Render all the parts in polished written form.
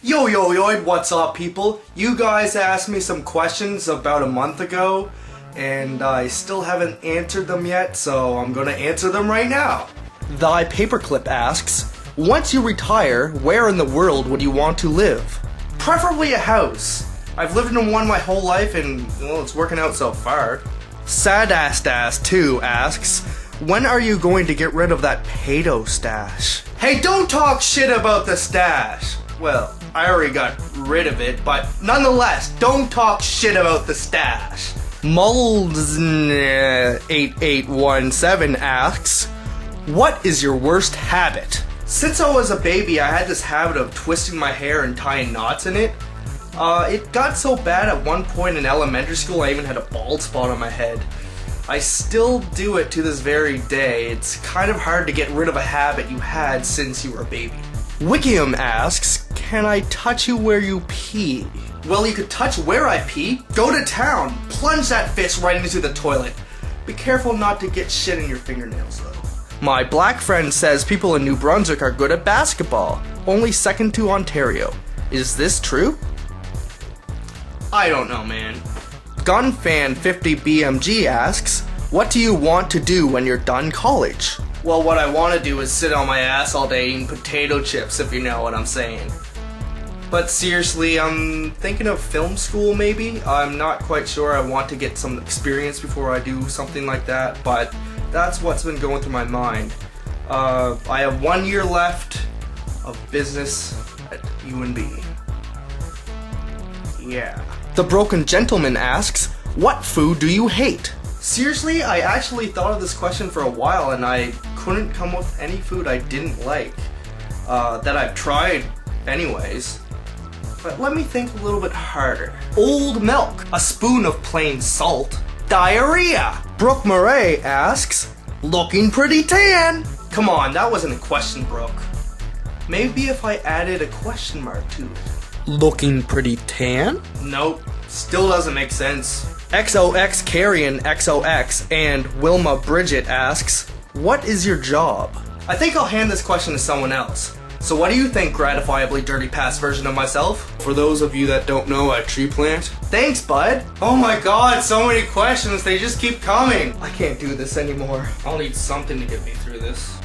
Yo, what's up, people? You guys asked me some questions about a month ago, and I still haven't answered them yet, so I'm gonna answer them right now. Thy Paperclip asks, once you retire, where in the world would you want to live? Preferably a house. I've lived in one my whole life, and, well, it's working out so far. Sadastass2 asks, when are you going to get rid of that pedo stash? Hey, don't talk shit about the stash! Well, I already got rid of it, but nonetheless, don't talk shit about the stash. Mulds8817 asks, what is your worst habit? Since I was a baby, I had this habit of twisting my hair and tying knots in it. It got so bad at one point in elementary school, I even had a bald spot on my head. I still do it to this very day. It's kind of hard to get rid of a habit you had since you were a baby. Wikium asks, can I touch you where you pee? Well, you could touch where I pee. Go to town. Plunge that fist right into the toilet. Be careful not to get shit in your fingernails, though. My black friend says people in New Brunswick are good at basketball, only second to Ontario. Is this true? I don't know, man. Gunfan50BMG asks, what do you want to do when you're done college? Well, what I want to do is sit on my ass all day eating potato chips, if you know what I'm saying. But seriously, I'm thinking of film school maybe. I'm not quite sure. I want to get some experience before I do something like that, but that's what's been going through my mind. I have 1 year left of business at UNB. Yeah. The Broken Gentleman asks, what food do you hate? Seriously, I actually thought of this question for a while and I couldn't come up with any food I didn't like. That I've tried anyways. But let me think a little bit harder. Old milk, a spoon of plain salt, diarrhea. Brooke Murray asks, looking pretty tan. Come on, that wasn't a question, Brooke. Maybe if I added a question mark to it. Looking pretty tan? Nope, still doesn't make sense. XOX Carrion XOX and Wilma Bridget asks, what is your job? I think I'll hand this question to someone else. So what do you think, gratifiably dirty past version of myself? For those of you that don't know, a tree plant. Thanks, bud. Oh my god, so many questions, they just keep coming. I can't do this anymore. I'll need something to get me through this.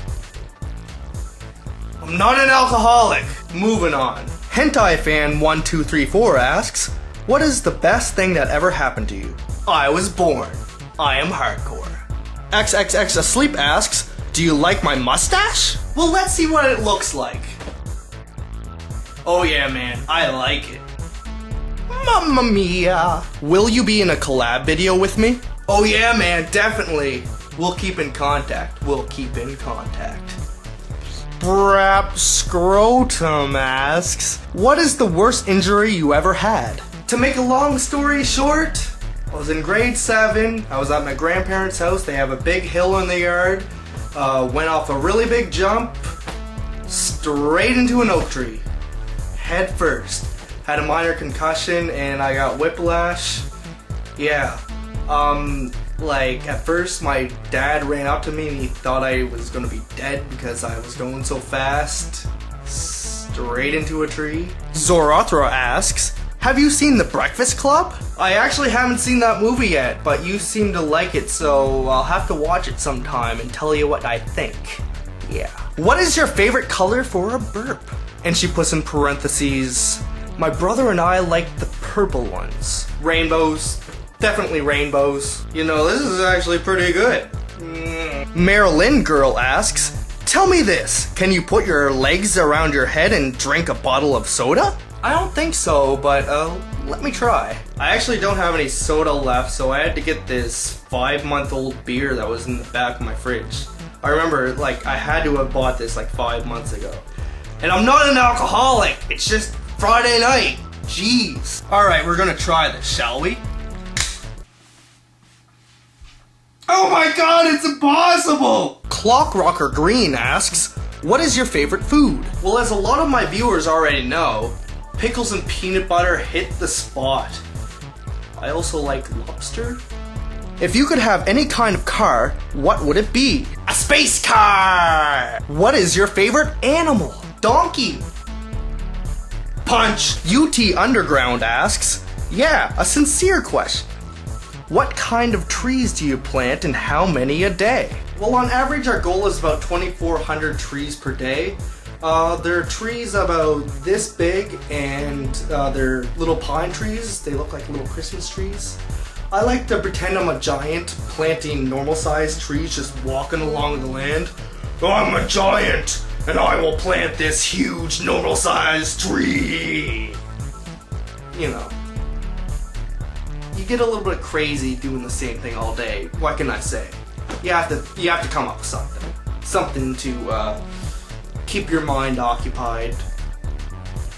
I'm not an alcoholic. Moving on. Hentai Fan 1234 asks, what is the best thing that ever happened to you? I was born. I am hardcore. XXX Asleep asks, do you like my mustache? Well, let's see what it looks like. Oh yeah, man, I like it. Mamma mia. Will you be in a collab video with me? Oh yeah, man, definitely. We'll keep in contact. We'll keep in contact. Brap Scrotum asks, what is the worst injury you ever had? To make a long story short, I was in grade 7, I was at my grandparents' house, they have a big hill in the yard, went off a really big jump, straight into an oak tree, head first. Had a minor concussion and I got whiplash. Yeah, like at first my dad ran up to me and he thought I was gonna be dead because I was going so fast, straight into a tree. Zorothra asks, have you seen The Breakfast Club? I actually haven't seen that movie yet, but you seem to like it, so I'll have to watch it sometime and tell you what I think. Yeah. What is your favorite color for a burp? And she puts in parentheses, my brother and I like the purple ones. Rainbows. Definitely rainbows. You know, this is actually pretty good. Marilyn Girl asks, tell me this, can you put your legs around your head and drink a bottle of soda? I don't think so, but let me try. I actually don't have any soda left, so I had to get this 5-month-old beer that was in the back of my fridge. I remember, like, I had to have bought this like 5 months ago. And I'm not an alcoholic, it's just Friday night. Jeez. Alright, we're gonna try this, shall we? Oh my god, it's impossible! Clockrocker Green asks, what is your favorite food? Well, as a lot of my viewers already know, pickles and peanut butter hit the spot. I also like lobster. If you could have any kind of car, what would it be? A space car! What is your favorite animal? Donkey. Punch! UT Underground asks, yeah, a sincere question. What kind of trees do you plant and how many a day? Well, on average, our goal is about 2,400 trees per day. They're trees about this big, and they're little pine trees. They look like little Christmas trees. I like to pretend I'm a giant planting normal-sized trees, just walking along the land. I'm a giant, and I will plant this huge normal-sized tree. You know. You get a little bit crazy doing the same thing all day. What can I say? You have to come up with something to keep your mind occupied.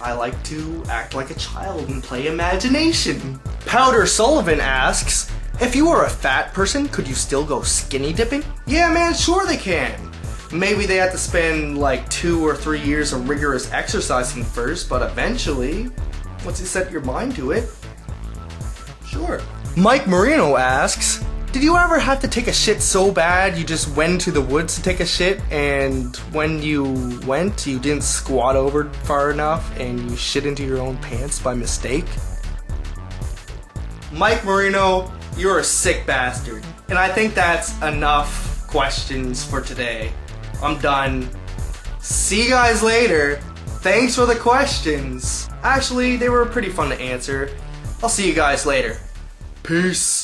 I like to act like a child and play imagination. Powder Sullivan asks, if you were a fat person, could you still go skinny dipping? Yeah, man, sure they can. Maybe they have to spend like 2 or 3 years of rigorous exercising first, but eventually, once you set your mind to it, sure. Mike Marino asks, did you ever have to take a shit so bad you just went to the woods to take a shit, and when you went, you didn't squat over far enough and you shit into your own pants by mistake? Mike Marino, you're a sick bastard. And I think that's enough questions for today. I'm done. See you guys later. Thanks for the questions. Actually, they were pretty fun to answer. I'll see you guys later. Peace.